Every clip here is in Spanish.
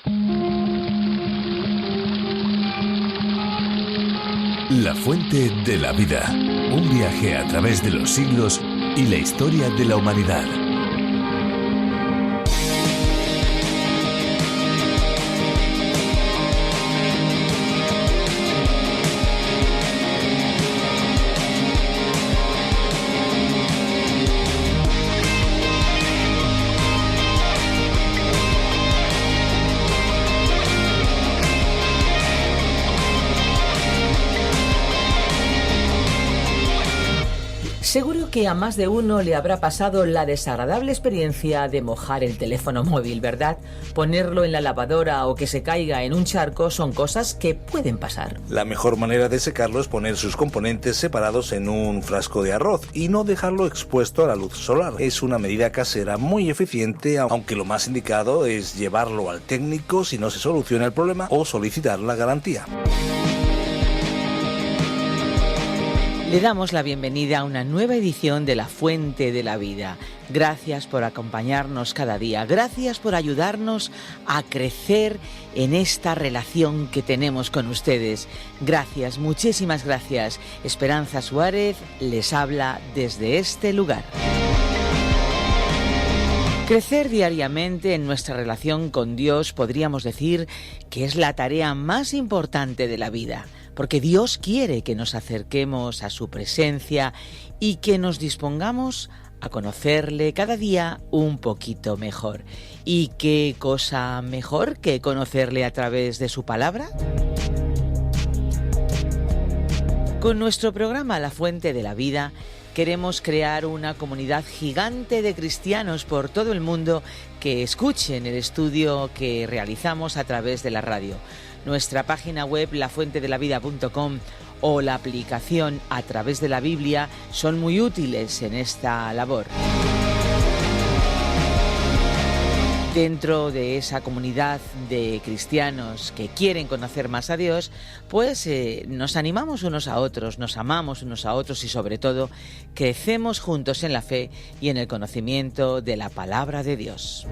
La fuente de la vida. Un viaje a través de los siglos y la historia de la humanidad. Seguro que a más de uno le habrá pasado la desagradable experiencia de mojar el teléfono móvil, ¿verdad? Ponerlo en la lavadora o que se caiga en un charco son cosas que pueden pasar. La mejor manera de secarlo es poner sus componentes separados en un frasco de arroz y no dejarlo expuesto a la luz solar. Es una medida casera muy eficiente, aunque lo más indicado es llevarlo al técnico si no se soluciona el problema o solicitar la garantía. Le damos la bienvenida a una nueva edición de La Fuente de la Vida. Gracias por acompañarnos cada día. Gracias por ayudarnos a crecer en esta relación que tenemos con ustedes. Gracias, muchísimas gracias. Esperanza Suárez les habla desde este lugar. Crecer diariamente en nuestra relación con Dios podríamos decir que es la tarea más importante de la vida. Porque Dios quiere que nos acerquemos a su presencia y que nos dispongamos a conocerle cada día un poquito mejor. ¿Y qué cosa mejor que conocerle a través de su palabra? Con nuestro programa La Fuente de la Vida queremos crear una comunidad gigante de cristianos por todo el mundo que escuchen el estudio que realizamos a través de la radio. Nuestra página web lafuentedelavida.com o la aplicación A Través de la Biblia son muy útiles en esta labor. Dentro de esa comunidad de cristianos que quieren conocer más a Dios, pues nos animamos unos a otros, nos amamos unos a otros y sobre todo crecemos juntos en la fe y en el conocimiento de la palabra de Dios.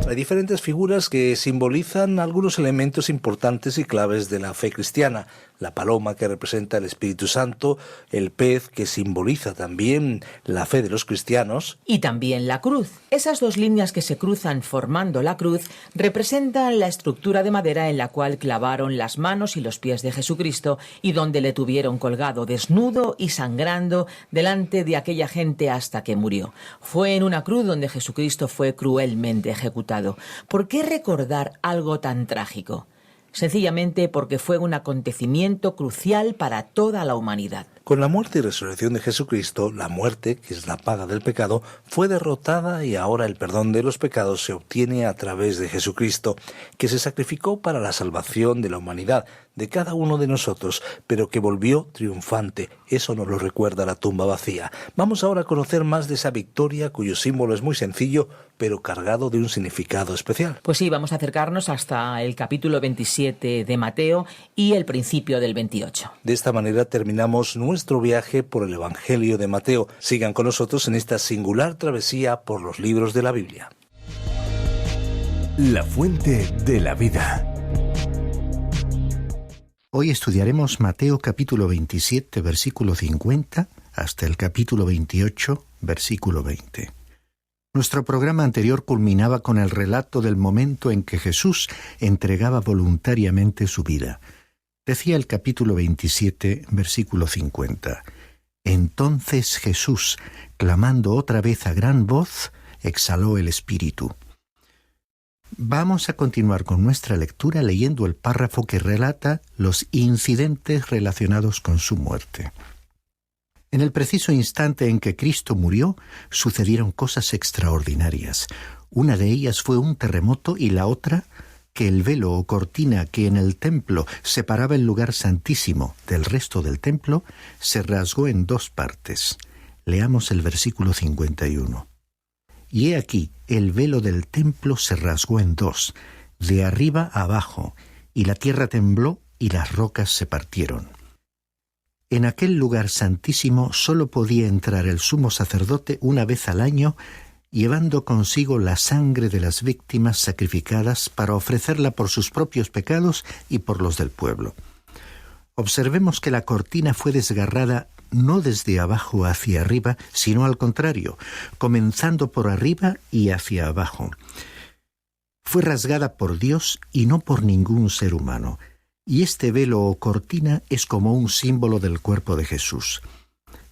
Hay diferentes figuras que simbolizan algunos elementos importantes y claves de la fe cristiana. La paloma, que representa el Espíritu Santo, el pez, que simboliza también la fe de los cristianos. Y también la cruz. Esas dos líneas que se cruzan formando la cruz representan la estructura de madera en la cual clavaron las manos y los pies de Jesucristo y donde le tuvieron colgado desnudo y sangrando delante de aquella gente hasta que murió. Fue en una cruz donde Jesucristo fue cruelmente ejecutado. ¿Por qué recordar algo tan trágico? Sencillamente porque fue un acontecimiento crucial para toda la humanidad. Con la muerte y resurrección de Jesucristo, la muerte, que es la paga del pecado, fue derrotada y ahora el perdón de los pecados se obtiene a través de Jesucristo, que se sacrificó para la salvación de la humanidad, de cada uno de nosotros, pero que volvió triunfante. Eso nos lo recuerda la tumba vacía. Vamos ahora a conocer más de esa victoria cuyo símbolo es muy sencillo, pero cargado de un significado especial. Pues sí, vamos a acercarnos hasta el capítulo 27 de Mateo y el principio del 28. De esta manera terminamos nuestro viaje por el Evangelio de Mateo. Sigan con nosotros en esta singular travesía por los libros de la Biblia. La Fuente de la Vida. Hoy estudiaremos Mateo capítulo 27, versículo 50, hasta el capítulo 28, versículo 20. Nuestro programa anterior culminaba con el relato del momento en que Jesús entregaba voluntariamente su vida. Decía el capítulo 27, versículo 50. Entonces Jesús, clamando otra vez a gran voz, exhaló el espíritu. Vamos a continuar con nuestra lectura leyendo el párrafo que relata los incidentes relacionados con su muerte. En el preciso instante en que Cristo murió, sucedieron cosas extraordinarias. Una de ellas fue un terremoto y la otra, que el velo o cortina que en el templo separaba el lugar santísimo del resto del templo, se rasgó en dos partes. Leamos el versículo 51. Y he aquí, el velo del templo se rasgó en dos, de arriba a abajo, y la tierra tembló y las rocas se partieron. En aquel lugar santísimo solo podía entrar el sumo sacerdote una vez al año, llevando consigo la sangre de las víctimas sacrificadas para ofrecerla por sus propios pecados y por los del pueblo. Observemos que la cortina fue desgarrada no desde abajo hacia arriba, sino al contrario, comenzando por arriba y hacia abajo. Fue rasgada por Dios y no por ningún ser humano, y este velo o cortina es como un símbolo del cuerpo de Jesús.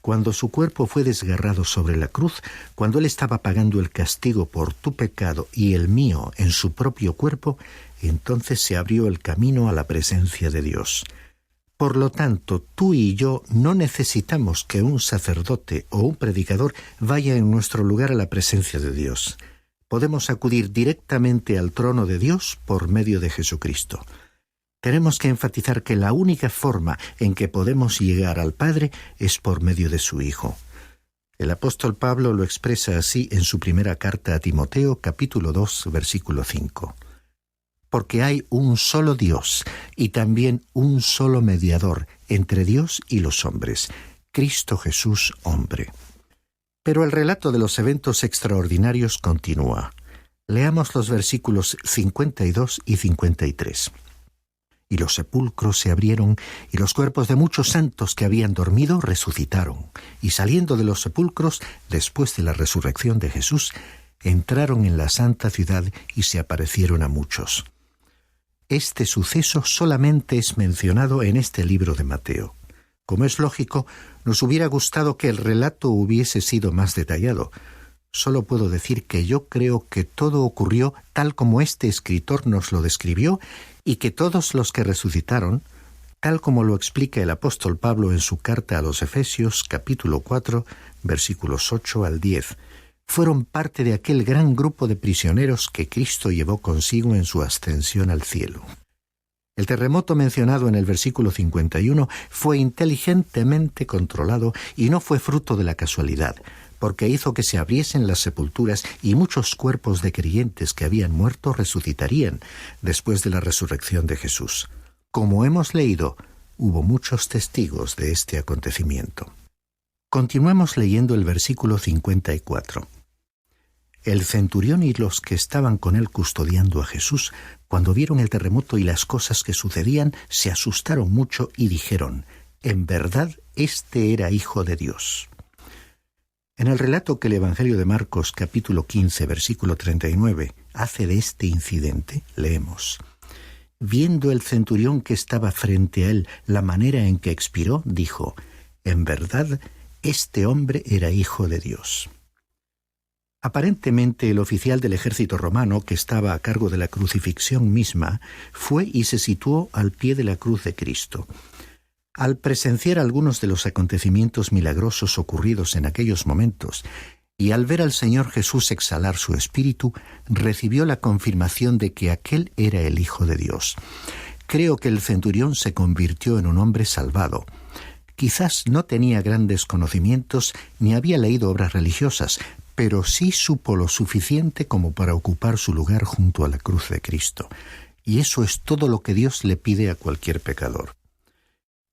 Cuando su cuerpo fue desgarrado sobre la cruz, cuando Él estaba pagando el castigo por tu pecado y el mío en su propio cuerpo, entonces se abrió el camino a la presencia de Dios. Por lo tanto, tú y yo no necesitamos que un sacerdote o un predicador vaya en nuestro lugar a la presencia de Dios. Podemos acudir directamente al trono de Dios por medio de Jesucristo. Tenemos que enfatizar que la única forma en que podemos llegar al Padre es por medio de su Hijo. El apóstol Pablo lo expresa así en su primera carta a Timoteo, capítulo 2, versículo 5. Porque hay un solo Dios y también un solo mediador entre Dios y los hombres, Cristo Jesús, hombre. Pero el relato de los eventos extraordinarios continúa. Leamos los versículos 52 y 53. Y los sepulcros se abrieron, y los cuerpos de muchos santos que habían dormido resucitaron. Y saliendo de los sepulcros, después de la resurrección de Jesús, entraron en la santa ciudad y se aparecieron a muchos. Este suceso solamente es mencionado en este libro de Mateo. Como es lógico, nos hubiera gustado que el relato hubiese sido más detallado. Solo puedo decir que yo creo que todo ocurrió tal como este escritor nos lo describió y que todos los que resucitaron, tal como lo explica el apóstol Pablo en su carta a los Efesios, capítulo 4, versículos 8 al 10, fueron parte de aquel gran grupo de prisioneros que Cristo llevó consigo en su ascensión al cielo. El terremoto mencionado en el versículo 51 fue inteligentemente controlado y no fue fruto de la casualidad, porque hizo que se abriesen las sepulturas y muchos cuerpos de creyentes que habían muerto resucitarían después de la resurrección de Jesús. Como hemos leído, hubo muchos testigos de este acontecimiento. Continuemos leyendo el versículo 54. El centurión y los que estaban con él custodiando a Jesús, cuando vieron el terremoto y las cosas que sucedían, se asustaron mucho y dijeron: «En verdad, este era Hijo de Dios». En el relato que el Evangelio de Marcos, capítulo 15, versículo 39, hace de este incidente, leemos: «Viendo el centurión que estaba frente a él la manera en que expiró, dijo: «En verdad, este hombre era Hijo de Dios». Aparentemente el oficial del ejército romano que estaba a cargo de la crucifixión misma fue y se situó al pie de la cruz de Cristo. Al presenciar algunos de los acontecimientos milagrosos ocurridos en aquellos momentos y al ver al Señor Jesús exhalar su espíritu, recibió la confirmación de que aquel era el Hijo de Dios. Creo que el centurión se convirtió en un hombre salvado. Quizás no tenía grandes conocimientos ni había leído obras religiosas, pero sí supo lo suficiente como para ocupar su lugar junto a la cruz de Cristo. Y eso es todo lo que Dios le pide a cualquier pecador.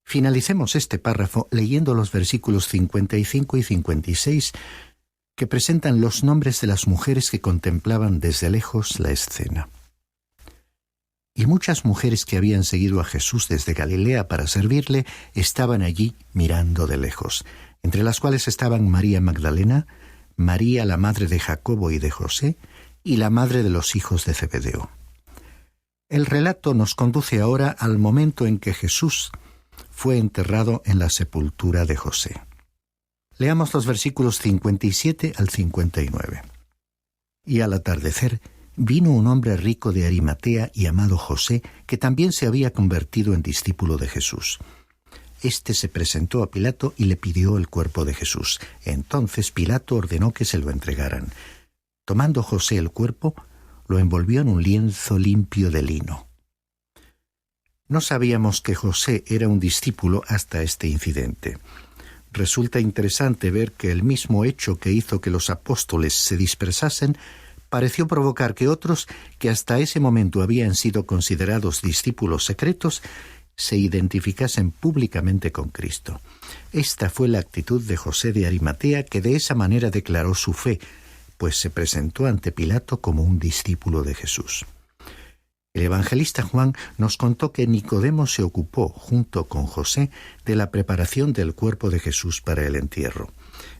Finalicemos este párrafo leyendo los versículos 55 y 56 que presentan los nombres de las mujeres que contemplaban desde lejos la escena. Y muchas mujeres que habían seguido a Jesús desde Galilea para servirle estaban allí mirando de lejos, entre las cuales estaban María Magdalena, María la madre de Jacobo y de José, y la madre de los hijos de Zebedeo. El relato nos conduce ahora al momento en que Jesús fue enterrado en la sepultura de José. Leamos los versículos 57 al 59. Y al atardecer vino un hombre rico de Arimatea llamado José, que también se había convertido en discípulo de Jesús. Este se presentó a Pilato y le pidió el cuerpo de Jesús. Entonces Pilato ordenó que se lo entregaran. Tomando José el cuerpo, lo envolvió en un lienzo limpio de lino. No sabíamos que José era un discípulo hasta este incidente. Resulta interesante ver que el mismo hecho que hizo que los apóstoles se dispersasen pareció provocar que otros, que hasta ese momento habían sido considerados discípulos secretos, se identificasen públicamente con Cristo. Esta fue la actitud de José de Arimatea, que de esa manera declaró su fe, pues se presentó ante Pilato como un discípulo de Jesús. El evangelista Juan nos contó que Nicodemo se ocupó, junto con José, de la preparación del cuerpo de Jesús para el entierro.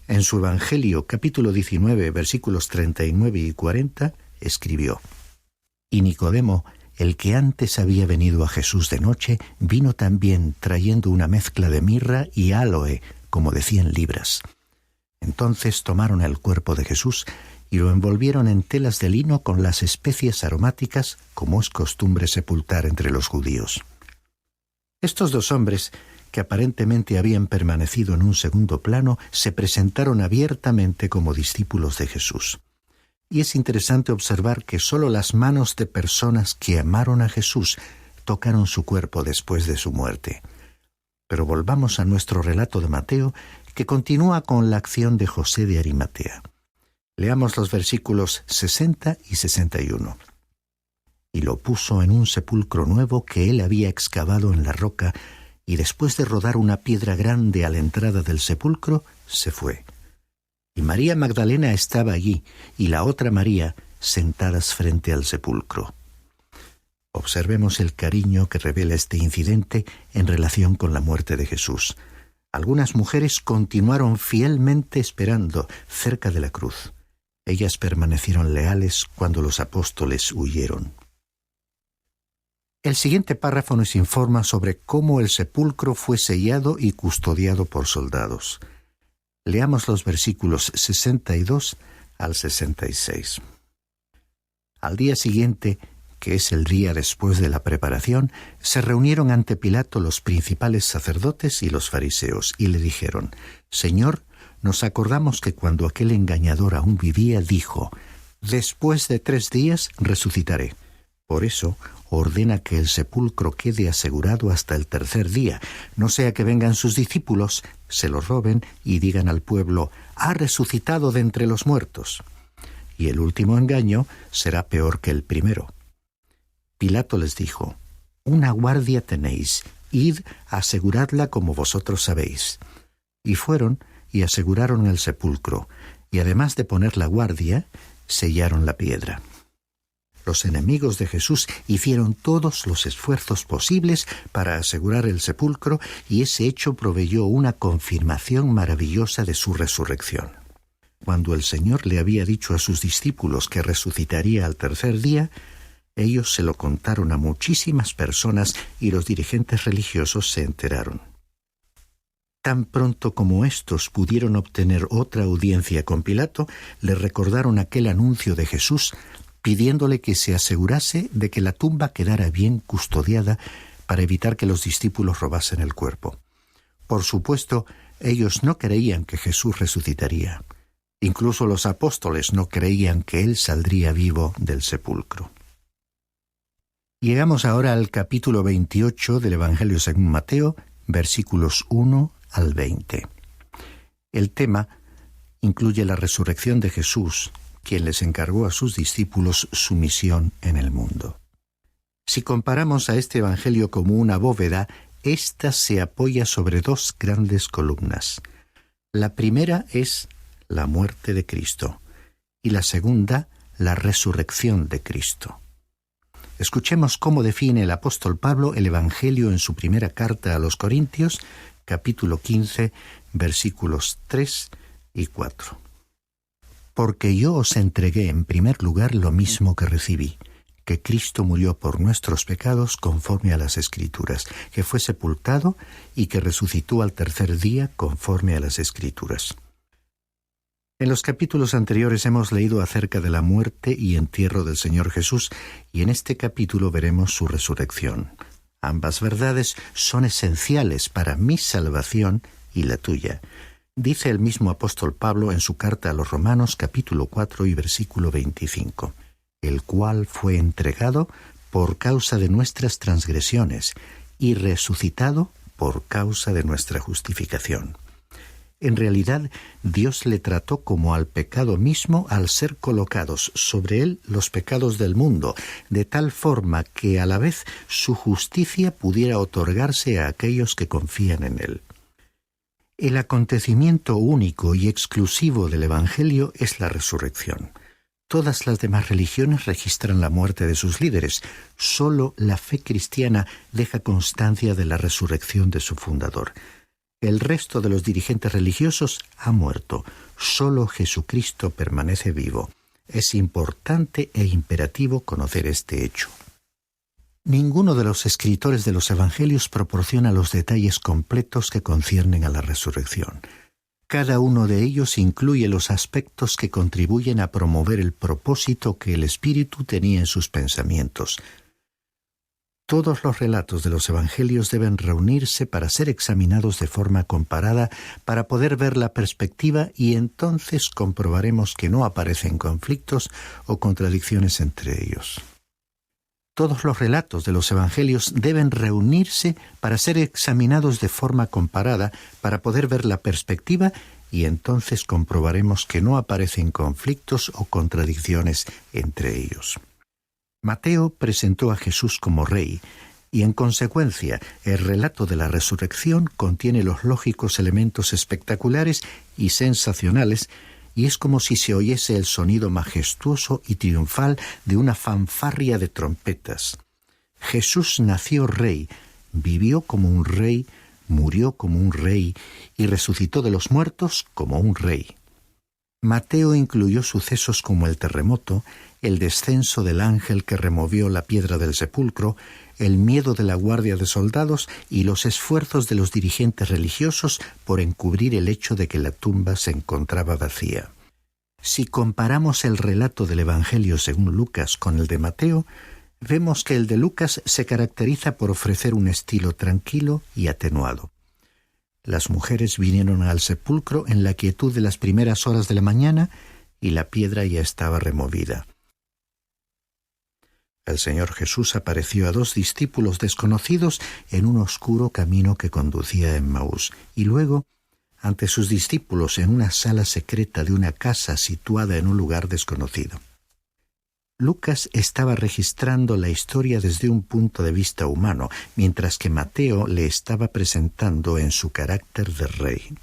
En su Evangelio, capítulo 19, versículos 39 y 40, escribió: «Y Nicodemo, el que antes había venido a Jesús de noche, vino también trayendo una mezcla de mirra y áloe, como de 100 libras. Entonces tomaron el cuerpo de Jesús y lo envolvieron en telas de lino con las especias aromáticas, como es costumbre sepultar entre los judíos». Estos dos hombres, que aparentemente habían permanecido en un segundo plano, se presentaron abiertamente como discípulos de Jesús. Y es interesante observar que solo las manos de personas que amaron a Jesús tocaron su cuerpo después de su muerte. Pero volvamos a nuestro relato de Mateo, que continúa con la acción de José de Arimatea. Leamos los versículos 60 y 61. «Y lo puso en un sepulcro nuevo que él había excavado en la roca, y después de rodar una piedra grande a la entrada del sepulcro, se fue. Y María Magdalena estaba allí, y la otra María, sentadas frente al sepulcro». Observemos el cariño que revela este incidente en relación con la muerte de Jesús. Algunas mujeres continuaron fielmente esperando cerca de la cruz. Ellas permanecieron leales cuando los apóstoles huyeron. El siguiente párrafo nos informa sobre cómo el sepulcro fue sellado y custodiado por soldados. Leamos los versículos 62 al 66. Al día siguiente, que es el día después de la preparación, se reunieron ante Pilato los principales sacerdotes y los fariseos, y le dijeron: «Señor, nos acordamos que cuando aquel engañador aún vivía, dijo: después de 3 días resucitaré. Por eso, ordena que el sepulcro quede asegurado hasta el 3er día, no sea que vengan sus discípulos, se lo roben y digan al pueblo: ha resucitado de entre los muertos. Y el último engaño será peor que el primero». Pilato les dijo: «Una guardia tenéis, id, aseguradla como vosotros sabéis». Y fueron y aseguraron el sepulcro, y además de poner la guardia, sellaron la piedra. Los enemigos de Jesús hicieron todos los esfuerzos posibles para asegurar el sepulcro, y ese hecho proveyó una confirmación maravillosa de su resurrección. Cuando el Señor le había dicho a sus discípulos que resucitaría al 3er día, ellos se lo contaron a muchísimas personas y los dirigentes religiosos se enteraron. Tan pronto como éstos pudieron obtener otra audiencia con Pilato, le recordaron aquel anuncio de Jesús, pidiéndole que se asegurase de que la tumba quedara bien custodiada para evitar que los discípulos robasen el cuerpo. Por supuesto, ellos no creían que Jesús resucitaría. Incluso los apóstoles no creían que él saldría vivo del sepulcro. Llegamos ahora al capítulo 28 del Evangelio según Mateo, versículos 1 al 20. El tema incluye la resurrección de Jesús, quien les encargó a sus discípulos su misión en el mundo. Si comparamos a este Evangelio como una bóveda, ésta se apoya sobre 2 grandes columnas. La primera es la muerte de Cristo y la segunda, la resurrección de Cristo. Escuchemos cómo define el apóstol Pablo el Evangelio en su primera carta a los Corintios, capítulo 15, versículos 3 y 4. «Porque yo os entregué en primer lugar lo mismo que recibí, que Cristo murió por nuestros pecados conforme a las Escrituras, que fue sepultado y que resucitó al 3er día conforme a las Escrituras». En los capítulos anteriores hemos leído acerca de la muerte y entierro del Señor Jesús, y en este capítulo veremos su resurrección. Ambas verdades son esenciales para mi salvación y la tuya. Dice el mismo apóstol Pablo en su carta a los Romanos, capítulo 4 y versículo 25, «el cual fue entregado por causa de nuestras transgresiones y resucitado por causa de nuestra justificación». En realidad, Dios le trató como al pecado mismo al ser colocados sobre él los pecados del mundo, de tal forma que a la vez su justicia pudiera otorgarse a aquellos que confían en él. El acontecimiento único y exclusivo del Evangelio es la resurrección. Todas las demás religiones registran la muerte de sus líderes. Solo la fe cristiana deja constancia de la resurrección de su fundador. El resto de los dirigentes religiosos ha muerto. Solo Jesucristo permanece vivo. Es importante e imperativo conocer este hecho. Ninguno de los escritores de los Evangelios proporciona los detalles completos que conciernen a la resurrección. Cada uno de ellos incluye los aspectos que contribuyen a promover el propósito que el Espíritu tenía en sus pensamientos. Todos los relatos de los Evangelios deben reunirse para ser examinados de forma comparada para poder ver la perspectiva y entonces comprobaremos que no aparecen conflictos o contradicciones entre ellos. Todos los relatos de los Evangelios deben reunirse para ser examinados de forma comparada para poder ver la perspectiva y entonces comprobaremos que no aparecen conflictos o contradicciones entre ellos. Mateo presentó a Jesús como rey y, en consecuencia, el relato de la resurrección contiene los lógicos elementos espectaculares y sensacionales y es como si se oyese el sonido majestuoso y triunfal de una fanfarria de trompetas. Jesús nació rey, vivió como un rey, murió como un rey y resucitó de los muertos como un rey. Mateo incluyó sucesos como el terremoto, el descenso del ángel que removió la piedra del sepulcro, el miedo de la guardia de soldados y los esfuerzos de los dirigentes religiosos por encubrir el hecho de que la tumba se encontraba vacía. Si comparamos el relato del Evangelio según Lucas con el de Mateo, vemos que el de Lucas se caracteriza por ofrecer un estilo tranquilo y atenuado. Las mujeres vinieron al sepulcro en la quietud de las primeras horas de la mañana y la piedra ya estaba removida. El Señor Jesús apareció a 2 discípulos desconocidos en un oscuro camino que conducía a Emmaús, y luego, ante sus discípulos en una sala secreta de una casa situada en un lugar desconocido. Lucas estaba registrando la historia desde un punto de vista humano, mientras que Mateo le estaba presentando en su carácter de rey.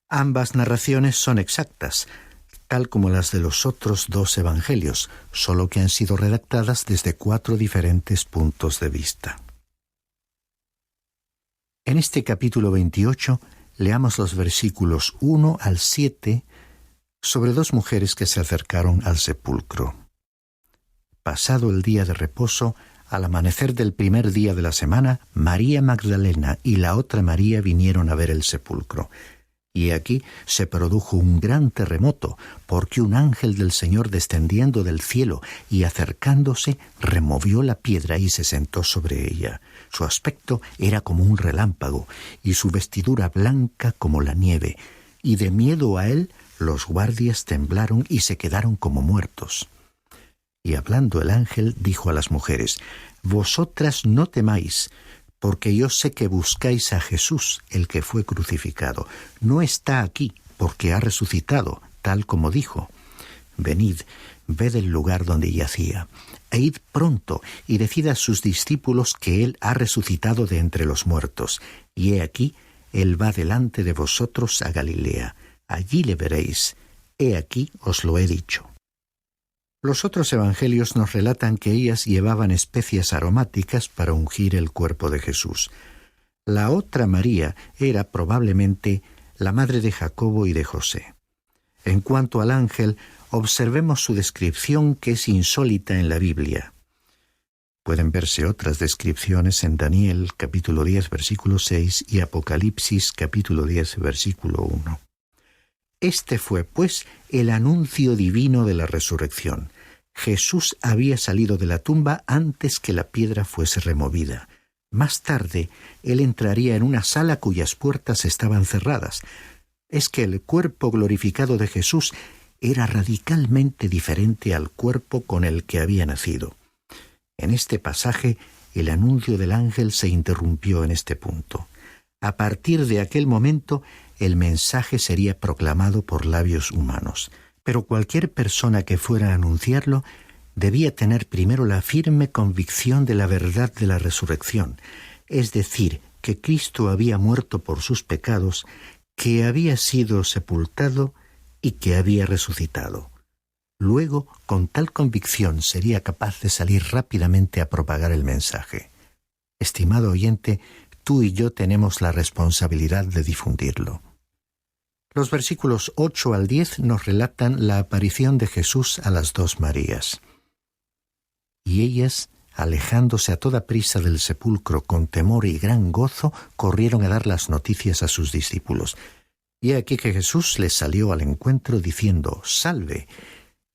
Ambas narraciones son exactas, tal como las de los otros 2 evangelios, solo que han sido redactadas desde 4 diferentes puntos de vista. En este capítulo 28, leamos los versículos 1 al 7 sobre 2 mujeres que se acercaron al sepulcro. Pasado el día de reposo, al amanecer del primer día de la semana, María Magdalena y la otra María vinieron a ver el sepulcro. Y aquí se produjo un gran terremoto, porque un ángel del Señor descendiendo del cielo y acercándose, removió la piedra y se sentó sobre ella. Su aspecto era como un relámpago, y su vestidura blanca como la nieve, y de miedo a él, los guardias temblaron y se quedaron como muertos. Y hablando el ángel, dijo a las mujeres: «Vosotras no temáis, porque yo sé que buscáis a Jesús, el que fue crucificado. No está aquí, porque ha resucitado, tal como dijo. Venid, ved el lugar donde yacía, e id pronto y decid a sus discípulos que él ha resucitado de entre los muertos. Y he aquí, él va delante de vosotros a Galilea. Allí le veréis. He aquí os lo he dicho». Los otros evangelios nos relatan que ellas llevaban especias aromáticas para ungir el cuerpo de Jesús. La otra María era probablemente la madre de Jacobo y de José. En cuanto al ángel, observemos su descripción, que es insólita en la Biblia. Pueden verse otras descripciones en Daniel capítulo 10 versículo 6 y Apocalipsis capítulo 10 versículo 1. Este fue, pues, el anuncio divino de la resurrección. Jesús había salido de la tumba antes que la piedra fuese removida. Más tarde, él entraría en una sala cuyas puertas estaban cerradas. Es que el cuerpo glorificado de Jesús era radicalmente diferente al cuerpo con el que había nacido. En este pasaje, el anuncio del ángel se interrumpió en este punto. A partir de aquel momento, el mensaje sería proclamado por labios humanos. Pero cualquier persona que fuera a anunciarlo debía tener primero la firme convicción de la verdad de la resurrección, es decir, que Cristo había muerto por sus pecados, que había sido sepultado y que había resucitado. Luego, con tal convicción, sería capaz de salir rápidamente a propagar el mensaje. Estimado oyente, tú y yo tenemos la responsabilidad de difundirlo. Los versículos 8 al 10 nos relatan la aparición de Jesús a las dos Marías. Y ellas, alejándose a toda prisa del sepulcro con temor y gran gozo, corrieron a dar las noticias a sus discípulos. Y he aquí que Jesús les salió al encuentro diciendo: «Salve».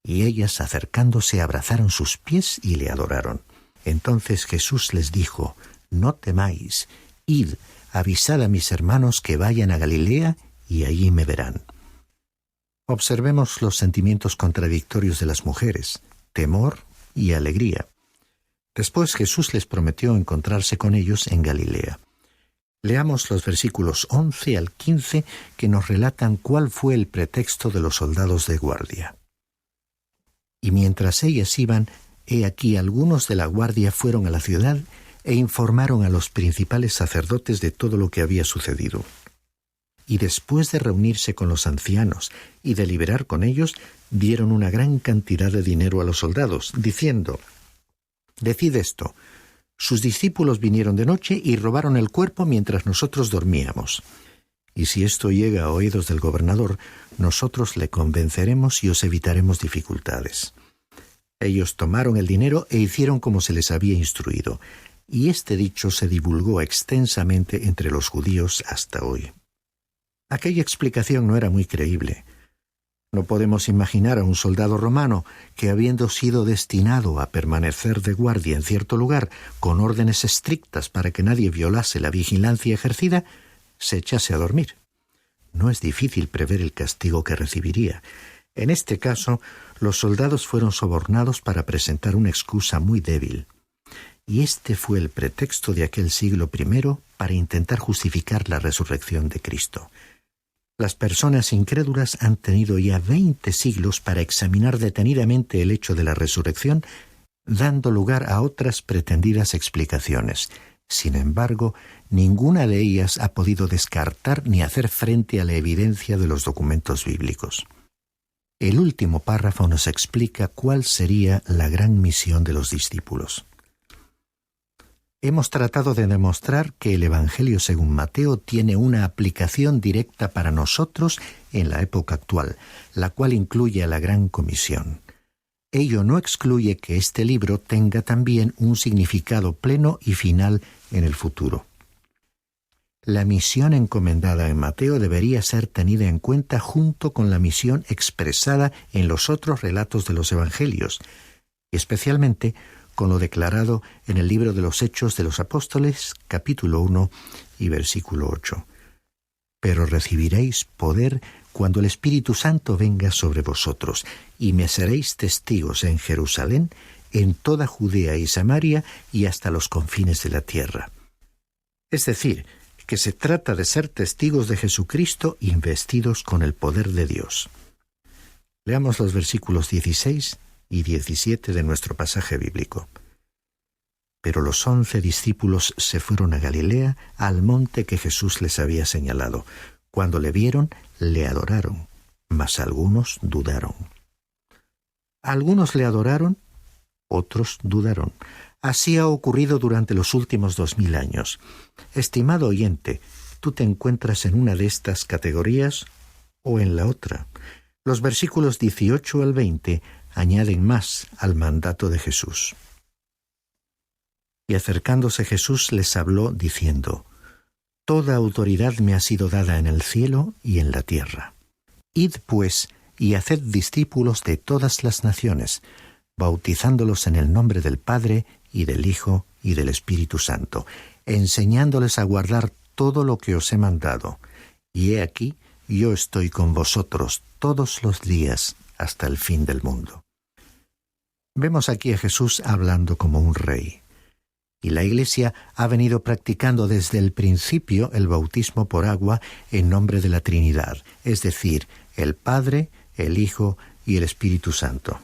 Y ellas, acercándose, abrazaron sus pies y le adoraron. Entonces Jesús les dijo: «No temáis, id, avisad a mis hermanos que vayan a Galilea, y allí me verán». Observemos los sentimientos contradictorios de las mujeres: temor y alegría. Después Jesús les prometió encontrarse con ellos en Galilea. Leamos los versículos 11 al 15 que nos relatan cuál fue el pretexto de los soldados de guardia. Y mientras ellas iban, he aquí algunos de la guardia fueron a la ciudad e informaron a los principales sacerdotes de todo lo que había sucedido. Y después de reunirse con los ancianos y deliberar con ellos, dieron una gran cantidad de dinero a los soldados, diciendo: «Decid esto: sus discípulos vinieron de noche y robaron el cuerpo mientras nosotros dormíamos. Y si esto llega a oídos del gobernador, nosotros le convenceremos y os evitaremos dificultades». Ellos tomaron el dinero e hicieron como se les había instruido, y este dicho se divulgó extensamente entre los judíos hasta hoy. Aquella explicación no era muy creíble. No podemos imaginar a un soldado romano que, habiendo sido destinado a permanecer de guardia en cierto lugar, con órdenes estrictas para que nadie violase la vigilancia ejercida, se echase a dormir. No es difícil prever el castigo que recibiría. En este caso, los soldados fueron sobornados para presentar una excusa muy débil. Y este fue el pretexto de aquel siglo I para intentar justificar la resurrección de Cristo. Las personas incrédulas han tenido ya 20 siglos para examinar detenidamente el hecho de la resurrección, dando lugar a otras pretendidas explicaciones. Sin embargo, ninguna de ellas ha podido descartar ni hacer frente a la evidencia de los documentos bíblicos. El último párrafo nos explica cuál sería la gran misión de los discípulos. Hemos tratado de demostrar que el Evangelio según Mateo tiene una aplicación directa para nosotros en la época actual, la cual incluye a la Gran Comisión. Ello no excluye que este libro tenga también un significado pleno y final en el futuro. La misión encomendada en Mateo debería ser tenida en cuenta junto con la misión expresada en los otros relatos de los Evangelios, especialmente con lo declarado en el libro de los Hechos de los Apóstoles, capítulo 1 y versículo 8. «Pero recibiréis poder cuando el Espíritu Santo venga sobre vosotros, y me seréis testigos en Jerusalén, en toda Judea y Samaria y hasta los confines de la tierra». Es decir, que se trata de ser testigos de Jesucristo investidos con el poder de Dios. Leamos los versículos 16 y 17 de nuestro pasaje bíblico. Pero los 11 discípulos se fueron a Galilea, al monte que Jesús les había señalado. Cuando le vieron, le adoraron, mas algunos dudaron. Algunos le adoraron, otros dudaron. Así ha ocurrido durante los últimos 2000 años. Estimado oyente, ¿tú te encuentras en una de estas categorías o en la otra? Los versículos 18 al 20 añaden más al mandato de Jesús. Y acercándose Jesús les habló diciendo: «Toda autoridad me ha sido dada en el cielo y en la tierra. Id pues y haced discípulos de todas las naciones, bautizándolos en el nombre del Padre y del Hijo y del Espíritu Santo, enseñándoles a guardar todo lo que os he mandado. Y he aquí, yo estoy con vosotros todos los días hasta el fin del mundo». Vemos aquí a Jesús hablando como un rey. Y la Iglesia ha venido practicando desde el principio el bautismo por agua en nombre de la Trinidad, es decir, el Padre, el Hijo y el Espíritu Santo.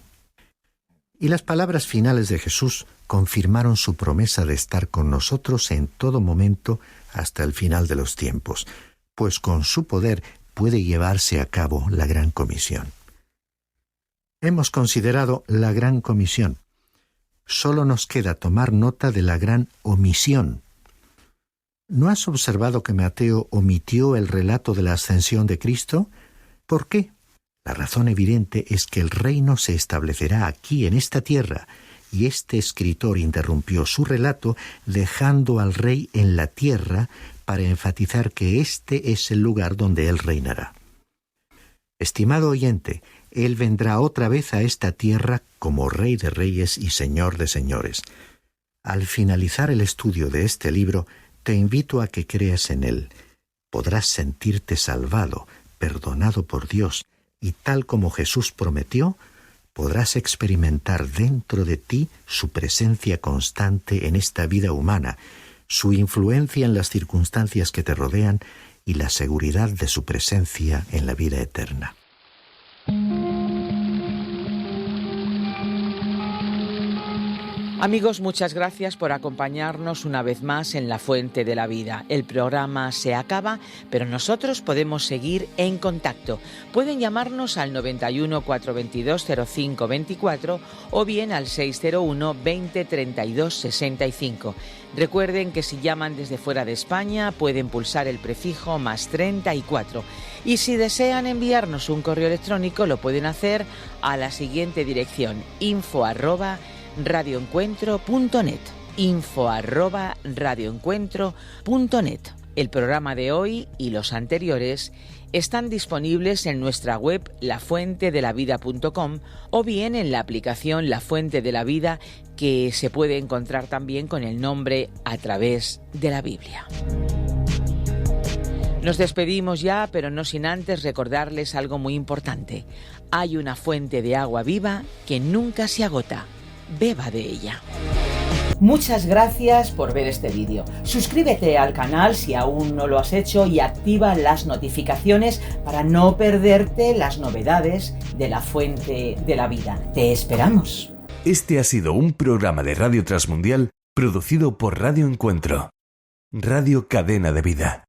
Y las palabras finales de Jesús confirmaron su promesa de estar con nosotros en todo momento hasta el final de los tiempos, pues con su poder puede llevarse a cabo la Gran Comisión. Hemos considerado la Gran Comisión. Solo nos queda tomar nota de la Gran Omisión. ¿No has observado que Mateo omitió el relato de la ascensión de Cristo? ¿Por qué? La razón evidente es que el reino se establecerá aquí en esta tierra, y este escritor interrumpió su relato dejando al rey en la tierra para enfatizar que este es el lugar donde él reinará. Estimado oyente, él vendrá otra vez a esta tierra como Rey de Reyes y Señor de Señores. Al finalizar el estudio de este libro, te invito a que creas en él. Podrás sentirte salvado, perdonado por Dios, y tal como Jesús prometió, podrás experimentar dentro de ti su presencia constante en esta vida humana, su influencia en las circunstancias que te rodean y la seguridad de su presencia en la vida eterna. Amigos, muchas gracias por acompañarnos una vez más en La Fuente de la Vida. El programa se acaba, pero nosotros podemos seguir en contacto. Pueden llamarnos al 91 422 0524 o bien al 601 20 32 65. Recuerden que si llaman desde fuera de España pueden pulsar el prefijo +34. Y si desean enviarnos un correo electrónico lo pueden hacer a la siguiente dirección: info@radioencuentro.net. info@radioencuentro.net. El programa de hoy y los anteriores están disponibles en nuestra web lafuentedelavida.com o bien en la aplicación La Fuente de la Vida, que se puede encontrar también con el nombre A Través de la Biblia. Nos despedimos ya, pero no sin antes recordarles algo muy importante. Hay una fuente de agua viva que nunca se agota. Beba de ella. Muchas gracias por ver este vídeo. Suscríbete al canal si aún no lo has hecho y activa las notificaciones para no perderte las novedades de La Fuente de la Vida. Te esperamos. Este ha sido un programa de Radio Transmundial producido por Radio Encuentro, Radio Cadena de Vida.